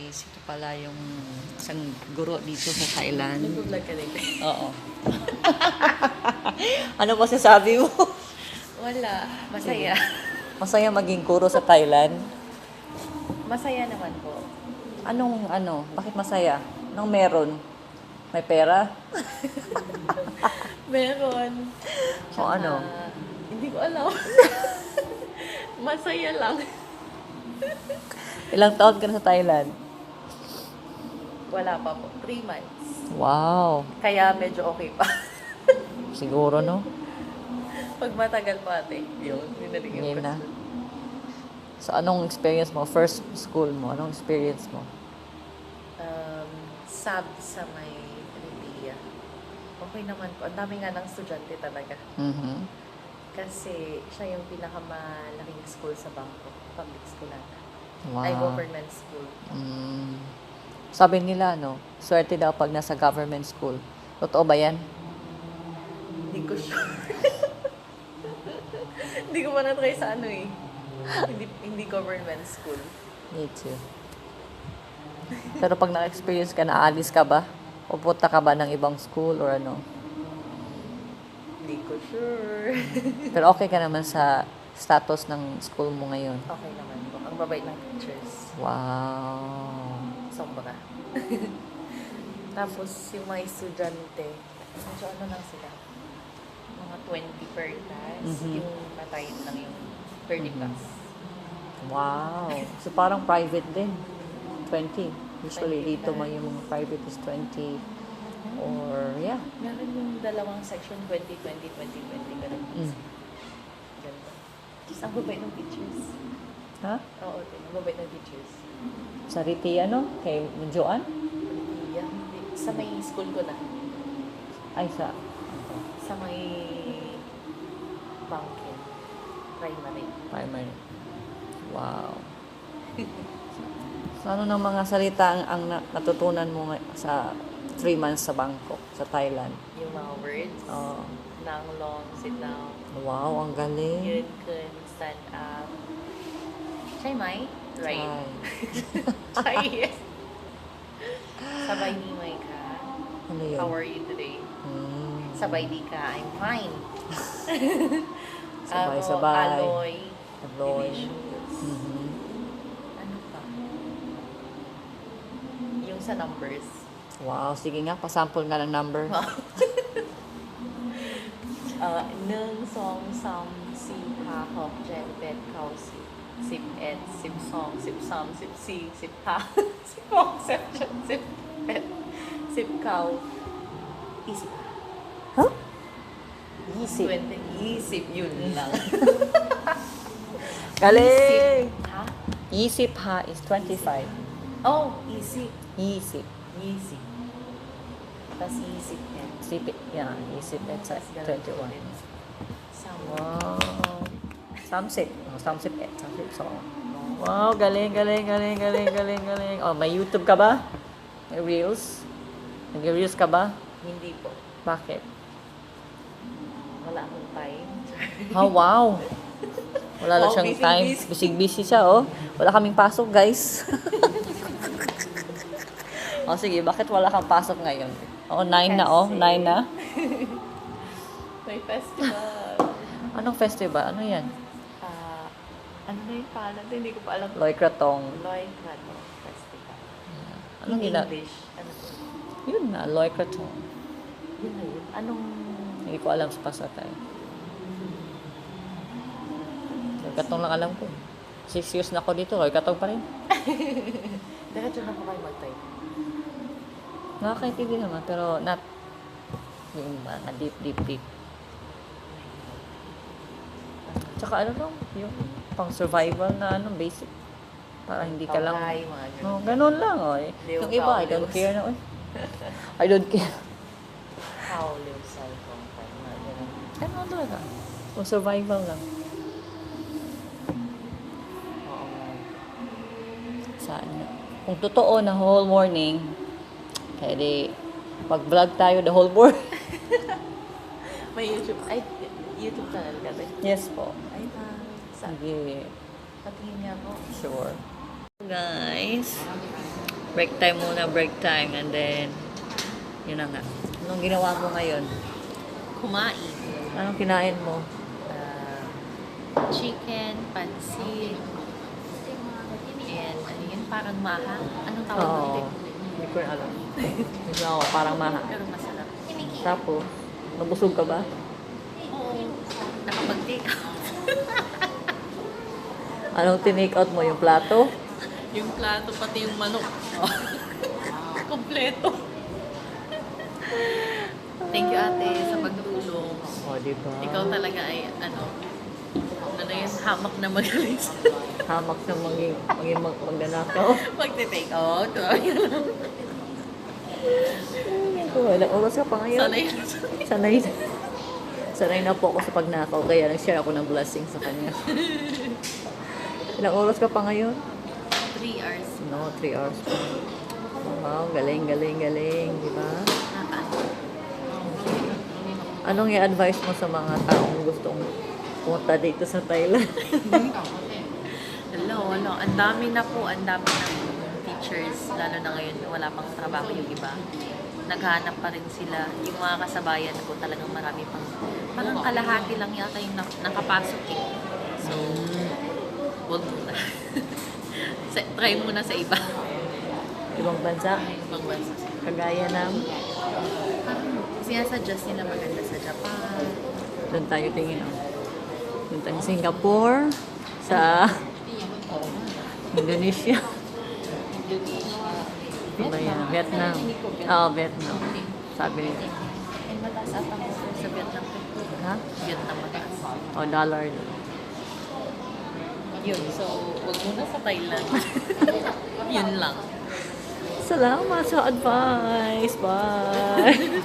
guys, ito pala yung isang guro dito sa Thailand. Nag-vlog ka din. Oo. Ano masasabi mo? Wala. Masaya. Masaya maging guro sa Thailand? Masaya naman po. Bakit masaya? Anong meron? May pera? Meron. O ano? Hindi ko alam. Masaya lang. Ilang taon ka na sa Thailand? Wala pa po. 3 months. Wow. Kaya medyo okay pa. Siguro, no? Pag matagal pa ate, yun nalig yung Ngayon na. question. So, anong experience mo? First school mo? Anong experience mo? Sab sa may Revilla. Okay naman po. Ang dami nga ng estudyante talaga. Mm-hmm. Kasi siya yung pinakamalaking school sa Bangkok. Public school ata. Wow. Ay, government school. Sabi nila, swerte daw pag nasa government school. Totoo ba yan? Hindi ko sure. Hindi ko pa na-try sa hindi government school. Me too. Pero pag na-experience ka, naalis ka ba? Pupunta ka ba ng ibang school or ano? Hindi ko sure. Pero okay ka naman sa status ng school mo ngayon. Okay naman po. Ang babait ng teachers. Wow. Sobra. Tapos yung mga estudyante, medyo lang sila. Mga 20 per class. Mhm. Yung matayin lang yung 30 class. Wow. So parang private din. 20. Usually 20 dito may yung mga private is 20. Or yeah. Meron yung dalawang section, 20, 20, 20, 20. Ganun. Ganda. Tapos ang babait ng teachers. Ha? Oo, ang babait ng teachers. Sa Riti, kay Joan? Yeah. Sa may school ko na. Ay, sa Sa may Bangkin. Primary. primary. Wow. So, ano ng mga salita ang natutunan mo sa 3 months sa Bangkok, sa Thailand? Yung mga words. Oh. Nang long, sit down. Wow, ang galing. Yun, kun, stand up. Chai mai? Right. Chai, yes. Sabay ni mai ka. Ano yun? How are you today? Sabay di ka, I'm fine. Sabay-sabay. Aloy. Aloy. Delicious. Mhm. Ano pa? Yung sa numbers. Wow, sige nga, pasample nga ng number. Nung song sam si ha hok jen bet kau si sip et sip song sip sam sip si sip ha sip hok sip jen sip et sip kau isip ha. Huh? Isip. 20 isip yun lang. Galing! Isip ha? Isip ha is 25. Oh, isip. Isip. Isip. Tapos isip yan. Isip, yeah, isip at sa 21. Sama. Wow. Samsip. Oh, samsip et. Samsip song. Wow, galing. Oh, may YouTube ka ba? May Reels? Nag-Reels ka ba? Hindi po. Bakit? Wala akong time. Oh, wow. Wala na Oh, siyang busy, time. busy. Busy siya, oh. Wala kaming pasok, guys. Oh, sige. Bakit wala kang pasok ngayon? Oh, 9 na, oh. 9 na. May festival. Anong festival? Ano yan? Ano na yung pangalan? Hindi ko pa alam. Loy Kratong. Loy Krato Festival. Anong In gina? English. Ano po? Yun na, Loy Kratong. Yun na yun. Anong... Hindi ko alam sa pasatay. Loy Kratong lang alam ko. 6 years na ako dito, Loy Kratong pa rin. Diretso na po kayo mag-type. Nakakaintindi naman, pero not yung mga deep. Tsaka yung pang survival na basic. Para hindi ka lang... Paway, mga ganun. No, ganun lang, oh. Yung iba, I don't care na, oh. I don't care. How live cellphone time. Mga ganun. Ganun talaga. Kung survival lang. Oo nga. Saan na? Kung totoo na whole morning, kaya di, pag-vlog tayo the whole morning. May YouTube. Ay, YouTube channel ka rin. Yes po. Ay, sa Sige. patingin niya ako. Sure. Guys, Break time muna, break time. And then, yun na nga. Anong ginawa mo ngayon? Kumain. Anong kinain mo? Chicken, pansit, and ano yun, parang maha. Anong tawag Oo. dito? Hindi ko na alam. Hindi ako, parang maha. Pero masarap. Tapos, nabusog ka ba? Oo. Nakapag-take out. Anong tinake out mo? Yung plato? Yung plato, pati yung manok. Kompleto. Thank you, ate, sa pagtulong. O, diba? Ikaw talaga ay, ano yun, hamak na magaling sa Hamak na magnanakaw. pag-take out. Ilang oras ka pa ngayon? Sanay na. Sanay na. Sanay na po ako sa pagnakaw, kaya nag-share ako ng blessing sa kanya. Ilang oras ka pa ngayon? 3 hours. No, 3 hours pa. Wow, galing, galing, galing. Di ba? Anong i-advise mo sa mga taong gustong pumunta dito sa Thailand? Hello. Ang dami na teachers, lalo na ngayon, wala pang trabaho yung iba. Naghahanap pa rin sila. Yung mga kasabayan ko talagang marami pang, parang kalahati lang yata yung nakapasok eh. So, wag muna. Try muna sa iba. Ibang bansa? Ibang bansa. Kagaya ng... Sinasuggest nila maganda sa Japan. Doon tayo tingin. Doon tayo Singapore, sa Indonesia. Ano ba yan? Vietnam. Oo, Vietnam. Sabi nila. And mataas at ang offer sa Vietnam. Ha? Vietnam mataas. O, dollar. Yun. So, wag muna sa Thailand. Yun lang. Salamat sa advice. Bye!